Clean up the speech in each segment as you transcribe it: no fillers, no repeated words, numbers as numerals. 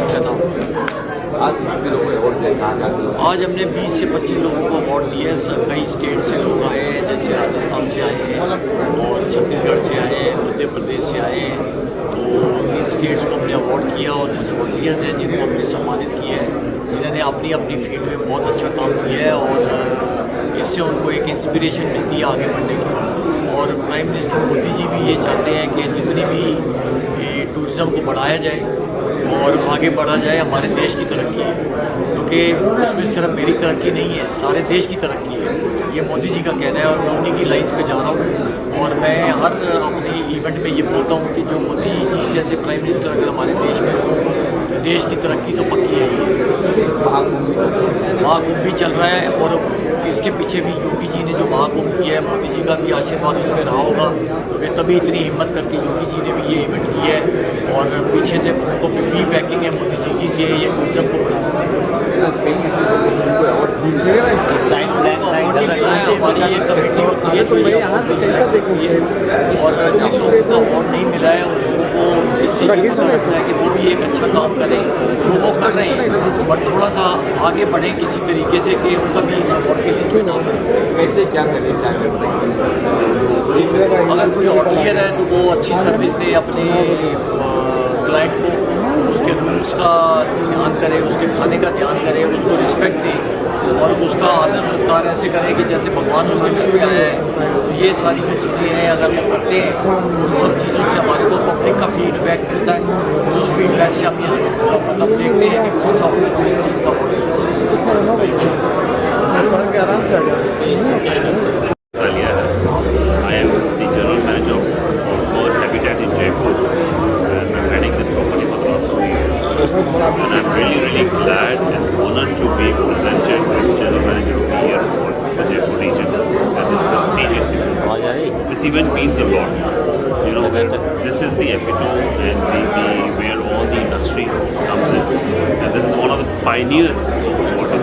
बहुत फ़ायदा होगा। आज हमने 20 से 25 लोगों को अवार्ड दिए हैं। कई स्टेट से लोग आए हैं, जैसे राजस्थान से आए हैं और छत्तीसगढ़ से आए हैं, मध्य प्रदेश से आए हैं। तो इन स्टेट्स को हमने अवार्ड किया और कुछ वॉलंटियर्स हैं जिनको हमने सम्मानित किया है, जिन्होंने अपनी अपनी फील्ड में बहुत अच्छा काम किया है और इससे उनको एक इंस्पिरेशन मिलती है आगे बढ़ने की। और प्राइम मिनिस्टर मोदी जी भी ये चाहते हैं कि जितनी भी टूरिज़्म को बढ़ाया जाए और आगे बढ़ा जाए, हमारे देश की तरक्की है, क्योंकि उसमें सिर्फ मेरी तरक्की नहीं है, सारे देश की तरक्की है। ये मोदी जी का कहना है और मैं उन्हीं की लाइन्स पे जा रहा हूँ। और मैं हर अपने इवेंट में ये बोलता हूँ कि जो मोदी जी जैसे प्राइम मिनिस्टर अगर हमारे देश में हो तो देश की तरक्की तो पक्की है ही। महाकुंभ भी चल रहा है और इसके पीछे भी योगी जी ने जो महाकुंभ किया है, मोदी जी का भी आशीर्वाद उसमें रहा होगा, क्योंकि तभी इतनी हिम्मत करके योगी जी ने भी ये इवेंट किया है और पीछे से उनको भी बैकिंग है मोदी जी की कि ये टूरिज्म को बढ़ावा। हमारी ये कमेटी होती है तो ये देखती है और जिन लोगों को अवार्ड नहीं मिला है उन लोगों को इससे ये पता लगता है कि वो भी एक अच्छा काम करें जो वो कर रहे हैं, बट थोड़ा सा आगे बढ़ें किसी तरीके से कि उनका भी इस अवार्ड की लिस्ट में नाम है। कैसे क्या करें, क्या करते हैं? अगर कोई होटलियर है तो वो अच्छी सर्विस दे अपने क्लाइंट को, उसके रूल्स का ध्यान करे, उसके खाने का ध्यान करे, उसको रिस्पेक्ट दे और उसका आदर सत्कार ऐसे करें कि जैसे भगवान उसके घर पे आया है। तो ये सारी जो चीज़ें हैं अगर वो करते हैं, उन सब चीज़ों से हमारे को पब्लिक का फीडबैक मिलता है और उस फीडबैक से हम ये मतलब देखते हैं कि कौन सा होटल को इस चीज़ का I am the general manager of Habitat in Jaipur and I'm heading the property for the last 2 years. And I'm really glad and honored to be presented as general manager of the year for Jaipur region at this prestigious event. This event means a lot. You know, this is the epitome and where all the industry comes in. And this is one of the pioneers of water.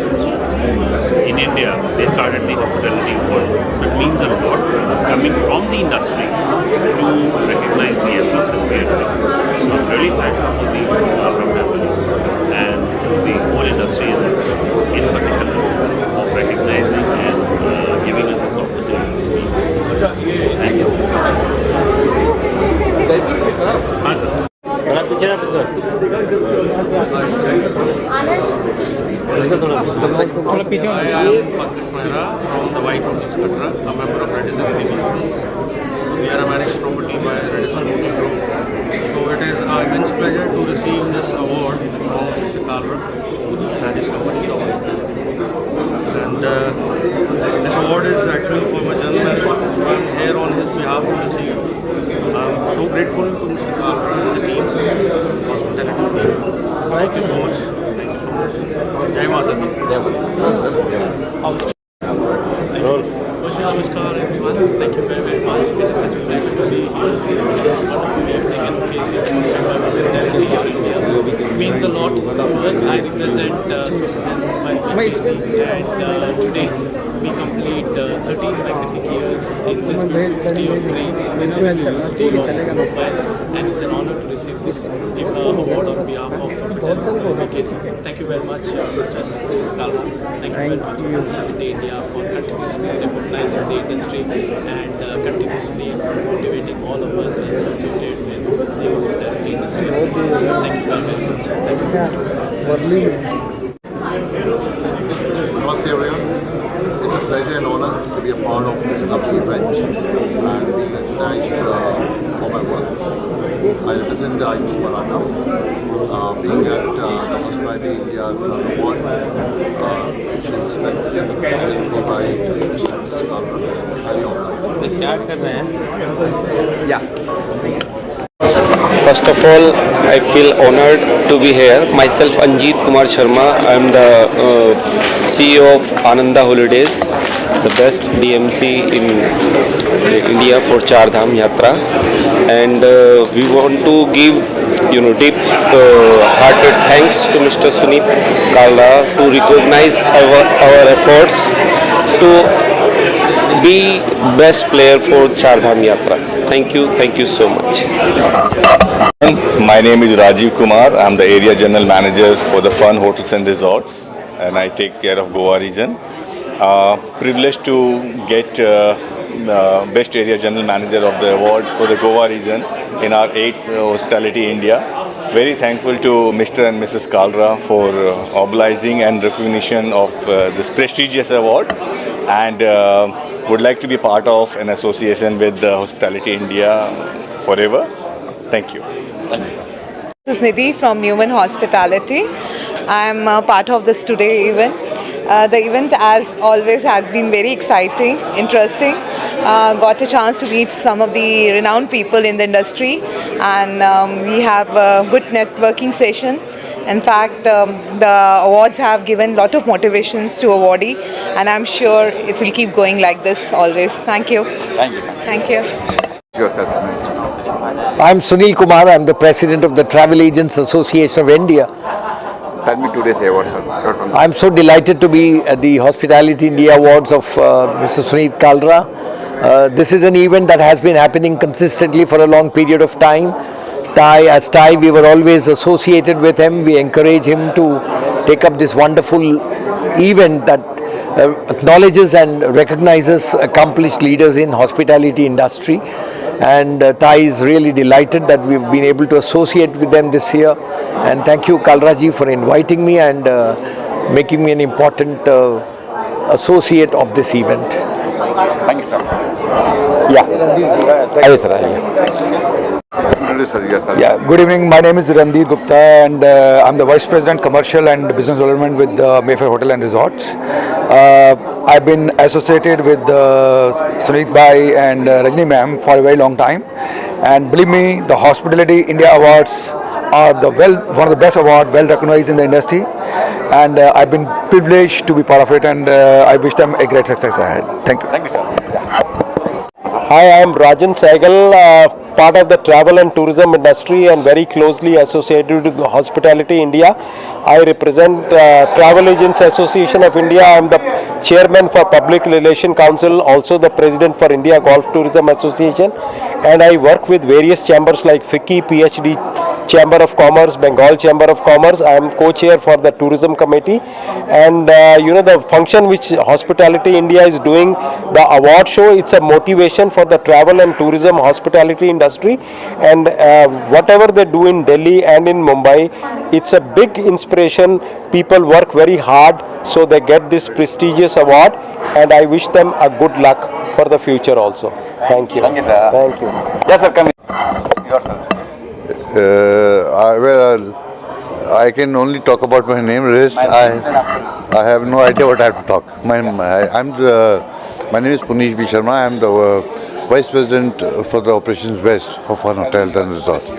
In India, they started the hospitality world. It means a lot coming from the industry to recognize the efforts that we are doing. So I'm really thankful to the Kalra family and to the whole industry in particular of recognizing and giving us this opportunity. Thank you. हाँ sir. थोड़ा पीछे। I am Pankaj Mehra from the White Hotels Katra, a member of Radisson Eddie Hotels. We are a managed property by Radisson Hotel Group. So it is our immense pleasure to receive this award from Mr. Kalra, that is company award. And this award is actually for my general manager. So I am here on his behalf to receive. I am so grateful to Mr. Kalra and the team, hospitality team. Thank you so much. Jai Mata Di. Namaskar everyone. Thank you very much. It is such a pleasure to be here. This wonderful evening occasion. First time I was in India. It means a lot to us. I represent Sweden by and today we complete 13 magnificent years in this beautiful city of dreams, in this beautiful city of Mumbai, and it's an honor to receive this award on behalf of Sweden KC. Thank you very much, Mr. and Mrs. Kalra. Thank you very much, Hospitality India, for continuously recognizing the industry and continuously motivating all of us associated with the hospitality industry. Thank you very much. Thank you. Namaste everyone. It's a pleasure and honor to be a part of this lovely event and being recognized for my work. I represent the ITC Maratha, being at the Hospitality India Award, which is given by Mr. Kalra. Highly honored. Yeah. First of all, I feel honored to be here. Myself, Anjeet Kumar Sharma. I am the CEO of Ananda Holidays, the best DMC in India for Char Dham Yatra, and we want to give deep hearted thanks to Mr. Suneet Kalra to recognize our efforts to be best player for Char Dham Yatra. Thank you so much. My name is Rajiv Kumar. I'm the area general manager for the Fun Hotels and Resorts, and I take care of Goa region. Privileged to get the best area general manager of the award for the Goa region in our 8th Hospitality India. Very thankful to Mr. and Mrs. Kalra for obliging and recognition of this prestigious award, and would like to be part of an association with Hospitality India forever. Thank you. Thank you, sir. This is Nidhi from Newman Hospitality. I am part of this today event. The event, as always, has been very exciting, interesting. Got a chance to meet some of the renowned people in the industry, and we have a good networking session. In fact, the awards have given a lot of motivations to awardee, and I'm sure it will keep going like this always. Thank you. Thank you. Thank you. Yourself. I'm Sunil Kumar. I'm the president of the Travel Agents Association of India. Tell me today's award, sir. I'm so delighted to be at the Hospitality India Awards of Mr. Sunit Kalra. This is an event that has been happening consistently for a long period of time. As Thai, we were always associated with him. We encourage him to take up this wonderful event that acknowledges and recognizes accomplished leaders in hospitality industry. And Thai is really delighted that we've been able to associate with them this year. And thank you, Kalraji, for inviting me and making me an important associate of this event. Thank you, sir. Yeah, good evening. My name is Randir Gupta, and I'm the Vice President Commercial and Business Development with Mayfair Hotel and Resorts. I've been associated with Sunit Bhai and Rajni ma'am for a very long time, and believe me, the Hospitality India Awards are one of the best awards, well recognized in the industry, and I've been privileged to be part of it, and I wish them a great success ahead. Thank you. Thank you, sir. Hi, I am Rajan Saigal, part of the travel and tourism industry and very closely associated with Hospitality India. I represent Travel Agents Association of India. I am the chairman for Public Relation Council, also the president for India Golf Tourism Association, and I work with various chambers like FICCI, PhD Chamber of Commerce, Bengal Chamber of Commerce. I am co-chair for the tourism committee, and the function which Hospitality India is doing, the award show, it's a motivation for the travel and tourism hospitality industry, and whatever they do in Delhi and in Mumbai, it's a big inspiration. People work very hard, so they get this prestigious award, and I wish them a good luck for the future also. Thank you. Thank you, sir. Thank you. Yes, sir. Come yourself. I can only talk about my name. Rest, I have no idea what I have to talk. My name is Punish B. Sharma. I am the Vice President for the Operations West for Fun Hotels and Resorts.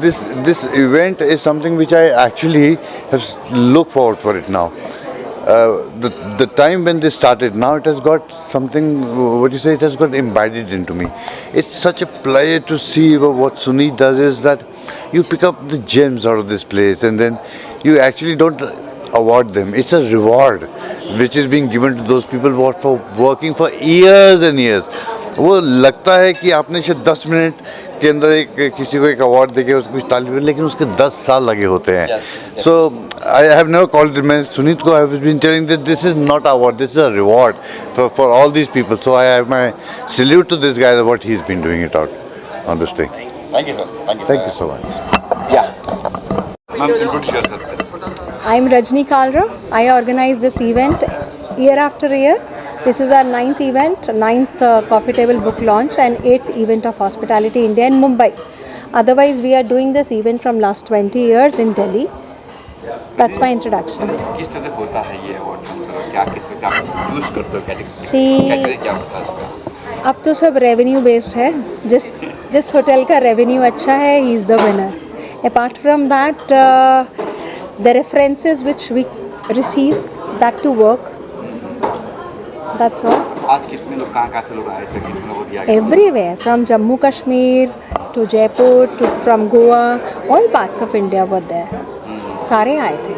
This event is something which I actually have looked forward for it now. The time when they started, now it has got something, it has got embedded into me. It's such a pleasure to see what Sunit does is that you pick up the gems out of this place and then you actually don't award them. It's a reward which is being given to those people who are for working for years and years. वो लगता है कि आपने शायद 10 minute के अंदर किसी को एक अवार्ड देके उसको कुछ ताली बजाई, लेकिन उसके 10 साल लगे होते हैं. So I have never called it. मैं सुनीत को I have been telling that this is not an award, this is a reward for all these people. So I have my salute to this guy, what he's been doing it out on this thing. Thank you, sir. Thank you so much. Yeah. Ma'am, introduce yourself. I'm Rajni Kalra. I organize this event year after year. This is our 9th event, 9th coffee table book launch and 8th event of Hospitality India in Mumbai. Otherwise, we are doing this event from last 20 years in Delhi. That's my introduction. किस तरह से होता है ये award function? क्या किस तरह आप चूज करते हो कैटेगरी? See, क्या होता है इसका? अब तो सब रेवेन्यू बेस्ड है. जिस होटल का रेवेन्यू अच्छा है, he is the winner. Apart from that, the references which we receive, that to work. That's all. आज कितने लोग कहाँ से लोग आए थे? कितने लोगों को दिया गया? Everywhere, from Jammu Kashmir to Jaipur to from Goa, all parts of India were there. सारे आए थे,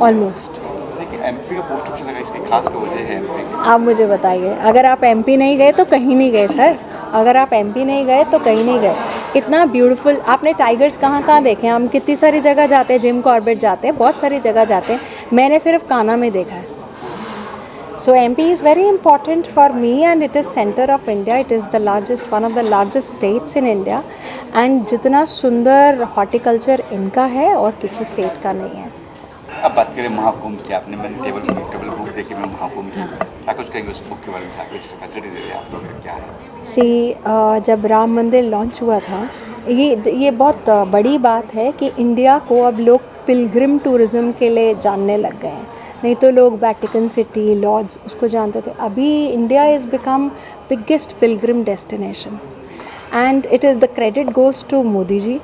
almost. एमपी का पोस्ट ऑप्शन लगा, इसकी खास कोई वजह है एमपी की? आप मुझे बताइए. अगर आप एमपी नहीं गए तो कहीं नहीं गए सर. अगर आप एमपी नहीं गए तो कहीं नहीं गए. इतना ब्यूटीफुल। आपने टाइगर्स कहाँ कहाँ देखे हैं? हम कितनी सारी जगह जाते हैं, जिम कॉर्बेट जाते हैं, बहुत सारी जगह जाते हैं, मैंने सिर्फ कान्हा में देखा है। So MP is very important for me and it is center of India. It is the largest, one of the largest states in India. And जितना सुंदर हॉर्टिकल्चर इनका है और किसी स्टेट का नहीं है। अब बात करें महाकुंभ की, आपने मैंने टेबल बुक देखी, मैं महाकुंभ की क्या कुछ कहेंगे उस बुक के बारे में? क्या कुछ फैसिलिटी दे रहे हैं आप लोग, क्या है? जब राम मंदिर लॉन्च हुआ था, ये बहुत बड़ी बात है कि इंडिया को अब लोग पिलग्रिम टूरिज़्म के लिए जानने लग गए हैं। नहीं तो लोग वैटिकन सिटी, लॉर्ड्स उसको जानते थे। अभी India is become biggest pilgrim destination and it is the credit goes to Modi ji,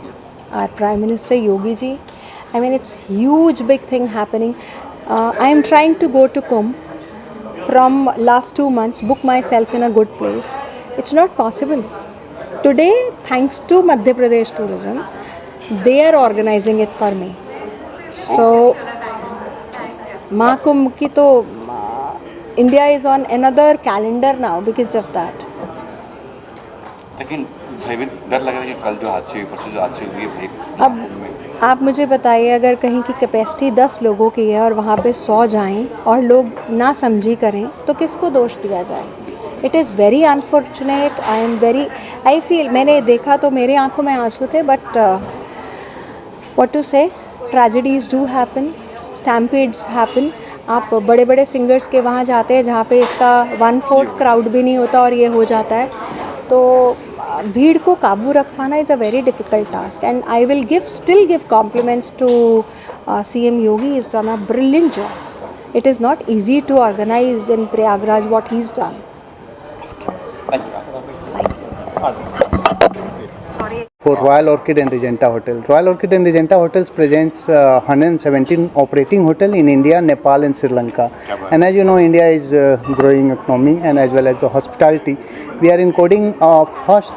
our prime minister Yogi ji. I mean, it's huge big thing happening. I am trying to go to Kumbh from last 2 months, book myself in a good place. It's not possible. Today, thanks to Madhya Pradesh Tourism, they are organizing it for me. So, Mahakumbh ki to India is on another calendar now because of that. लेकिन भयभीत डर लग रहा है कि कल जो हादसे हुए, परसों जो हादसे हुए भाई, अब आप मुझे बताइए, अगर कहीं की कैपेसिटी 10 लोगों की है और वहाँ पे 100 जाएं और लोग ना समझी करें तो किसको दोष दिया जाए? It is very unfortunate. I feel, मैंने देखा तो मेरे आंखों में आंसू थे, बट व्हाट टू से, ट्रेजेडीज़ डू हैपन, स्टैम्पीड्स हैपन। आप बड़े बड़े सिंगर्स के वहाँ जाते हैं जहाँ पे इसका 1/4 क्राउड भी नहीं होता और ये हो जाता है। तो भीड़ को काबू रख पाना is a very difficult task and I will still give compliments to CM Yogi. Is done a brilliant job. It is not easy to organise in Prayagraj what he is done. For Royal Orchid and Regenta Hotel. Royal Orchid and Regenta Hotels presents 117 operating hotel in India, Nepal and Sri Lanka. And as you know, India is growing economy and as well as the hospitality. We are encoding our first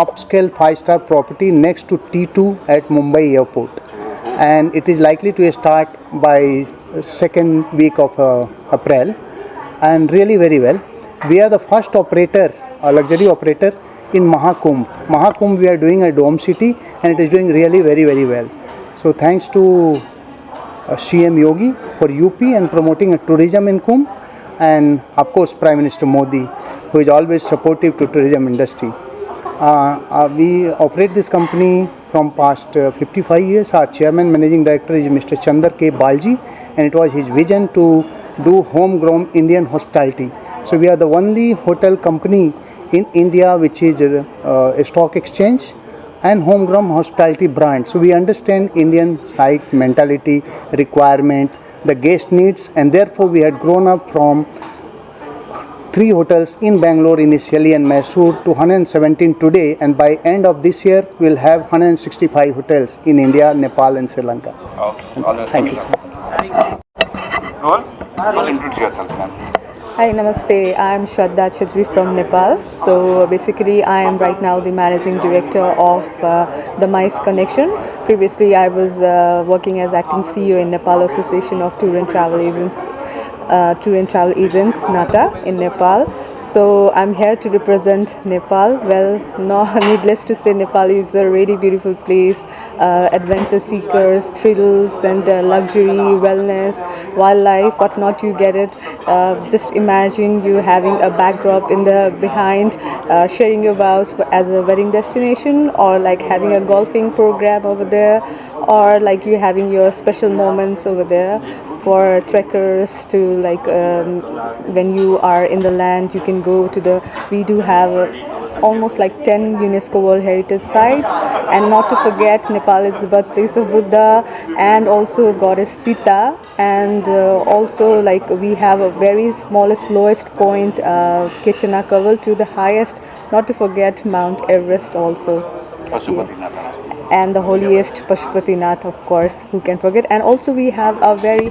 upscale 5-star property next to T2 at Mumbai airport. And it is likely to start by second week of April and really very well. We are the first operator, a luxury operator in Mahakumbh. Mahakumbh we are doing a dome city and it is doing really very very well. So thanks to CM Yogi for UP and promoting a tourism in Kumbh, and of course Prime Minister Modi, who is always supportive to tourism industry. We operate this company from past 55 years. Our chairman managing director is Mr. Chandar K. Balji, and it was his vision to do homegrown Indian hospitality. So we are the only hotel company in India which is a stock exchange and homegrown hospitality brand. So we understand Indian psych, mentality, requirement, the guest needs, and therefore we had grown up from 3 hotels in Bangalore initially and Mysore to 117 today, and by end of this year we'll have 165 hotels in India, Nepal and Sri Lanka. Okay, all right. Thank you, sir. Roll. Introduce yourself, ma'am. Hi, Namaste. I am Shraddha Chhatri from Nepal. So basically I am right now the managing director of the MICE Connection. Previously I was working as acting CEO in Nepal Association of Tour and Travel Agents, NATA, in Nepal. So I'm here to represent Nepal. Well, no, needless to say, Nepal is a really beautiful place. Adventure seekers, thrills and luxury, wellness, wildlife, whatnot, you get it. Just imagine you having a backdrop in the behind, sharing your vows as a wedding destination, or like having a golfing program over there, or like you having your special moments over there for trekkers to like when you are in the land you can go to the, we do have almost like 10 UNESCO World Heritage Sites, and not to forget Nepal is the birthplace of Buddha and also goddess Sita, and also like we have a very smallest lowest point Ketchanakaval to the highest, not to forget Mount Everest also. And the holiest Pashupatinath, of course, who can forget. And also we have a very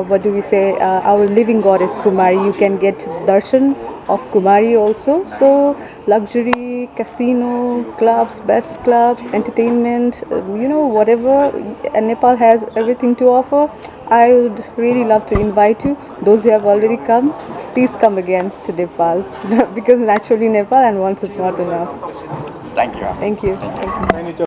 what do we say, our living goddess Kumari. You can get darshan of Kumari also. So luxury, casino, clubs, best clubs, entertainment, whatever, and Nepal has everything to offer. I would really love to invite you, those who have already come, please come again to Nepal because naturally Nepal and once is not enough. Thank you. Thank you.